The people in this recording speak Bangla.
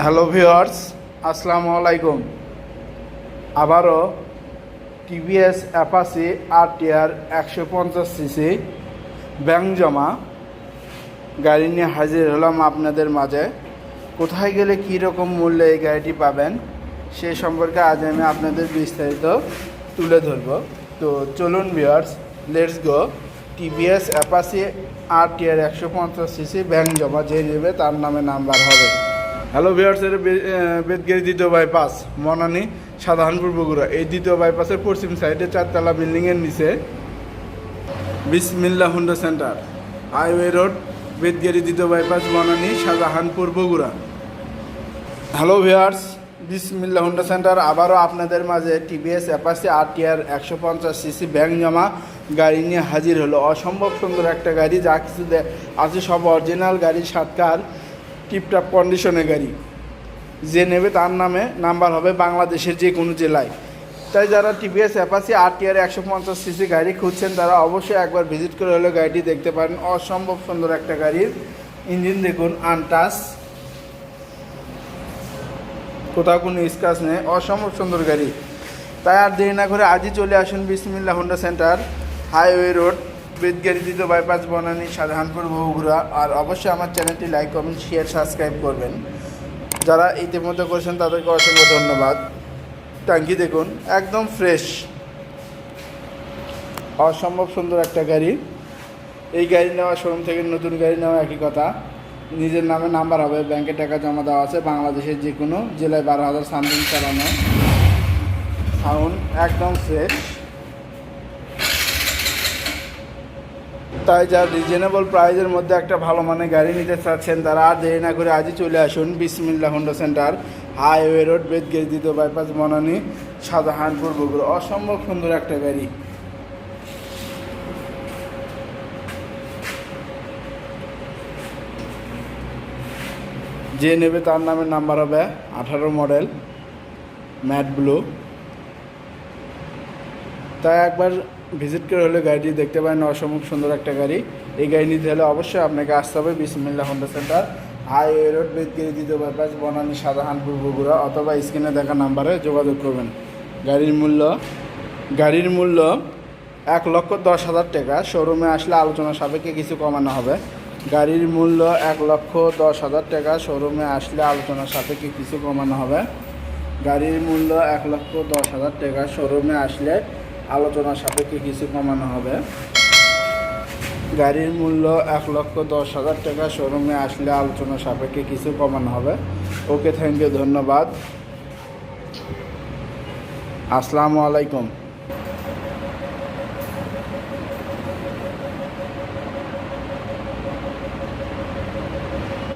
হ্যালো ভিউয়ার্স, আসসালামু আলাইকুম। আবারও TVS Apache RTR 150cc bank জমা গাড়ি নিয়ে হাজির হলাম আপনাদের মাঝে। কোথায় গেলে কী রকম মূল্যে এই গাড়িটি পাবেন সে সম্পর্কে আজ আমি আপনাদের বিস্তারিত তুলে ধরব। তো চলুন viewers, let's go. TVS Apache RTR 150cc bank জমা যে নেবে তার নামে নাম্বার হবে। হ্যালো ভিউয়ার্স, এর বেদগিরি দ্বিতীয় বাইপাস মনানী সাধারণপুর বগুড়া। এই দ্বিতীয় বাইপাসের পশ্চিম সাইডে 4তলা বিল্ডিংয়ের নিচে Bismillah Honda centre, highway road, বেদগিরি দ্বিতীয় বাইপাস, মনানী Shahjahanpur Bogura. Hello viewers, Bismillah Honda centre আবারও আপনাদের মাঝে TVS Apache RTR 150cc bank জমা গাড়ি নিয়ে হাজির হলো। অসম্ভব সুন্দর একটা গাড়ি, যা কিছু আছে সব অরিজিনাল গাড়ি, সাতকার টিপটাপ কন্ডিশনের গাড়ি। যে নেবে তার নামে নাম্বার হবে বাংলাদেশের যে কোনো জেলায়। তাই যারা টিভিএস অ্যাপাচি RTR 150cc গাড়ি খুঁজছেন তারা অবশ্যই একবার ভিজিট করে হলে গাড়িটি দেখতে পারেন। অসম্ভব সুন্দর একটা গাড়ির ইঞ্জিন দেখুন, আনটাচ, কোথাও কোনো স্ক্র্যাচ নেই, অসম্ভব সুন্দর গাড়ি। তাই আর দেরি না করে আজই চলে আসুন বিসমিল্লাহ হুন্ডা সেন্টার, হাইওয়ে রোড, বেদগিরি দ্বিতীয় বাইপাস, বনানী শাহজাহানপুর বগুড়া। আর অবশ্যই আমার চ্যানেলটি লাইক, কমেন্ট, শেয়ার, সাবস্ক্রাইব করবেন। যারা ইতিমধ্যে করেছেন তাদেরকে অসংখ্য ধন্যবাদ। ট্যাঙ্কি দেখুন, একদম ফ্রেশ, অসম্ভব সুন্দর একটা গাড়ি। এই গাড়ি নেওয়া শোরুম থেকে নতুন গাড়ি নেওয়া একই কথা। নিজের নামে নাম্বার হবে, ব্যাংকে টাকা জমা দেওয়া আছে, বাংলাদেশের যে কোনো জেলায় 12,000 সামথিং চালানো, সাউন্ড একদম ফ্রেশ। তাই যা রিজনেবল প্রাইজের মধ্যে একটা ভালো মানের গাড়ি নিতে চাচ্ছেন তারা আর দেরি না করে আজই চলে আসুন বিসমিল্লাহ হুন্ডা সেন্টার, হাইওয়ে রোড, বেদগিরি দ্বিতীয় বাইপাস, বনানী শাহজাহানপুর বগুড়া। অসম্ভব সুন্দর একটা গাড়ি। যে নেবে তার নামে নাম্বার হবে 18 মডেল, ম্যাট ব্লু। তাই একবার ভিজিট করে হলে গাড়িটি দেখতে পারেন। অসম্ভব সুন্দর একটা গাড়ি। এই গাড়ি নিতে হলে অবশ্যই আপনাকে আসতে হবে বিসমিল্লাহ হুন্ডা সেন্টার, হাইওয়ে রোড, বেদগিরি দ্বিতীয় বাইপাস, বনানী শাহজাহানপুর বগুড়া, অথবা স্ক্রিনে দেখা নাম্বারে যোগাযোগ করবেন। গাড়ির মূল্য 1,10,000 টাকা। শোরুমে আসলে আলোচনা সাপেক্ষে কিছু কমানো হবে। গাড়ির মূল্য 1,10,000 টাকা। শোরুমে আসলে আলোচনা সাপেক্ষে কিছু কমানো হবে। গাড়ির মূল্য 1,10,000 টাকা। শোরুমে আসলে আলোচনা সাপেক্ষে কিছু কমানো হবে। গাড়ির মূল্য 1,10,000 টাকা। শোরুমে আসলে আলোচনা সাপেক্ষে কিছু কমানো হবে। ওকে, থ্যাংক ইউ, ধন্যবাদ, আসসালামু আলাইকুম।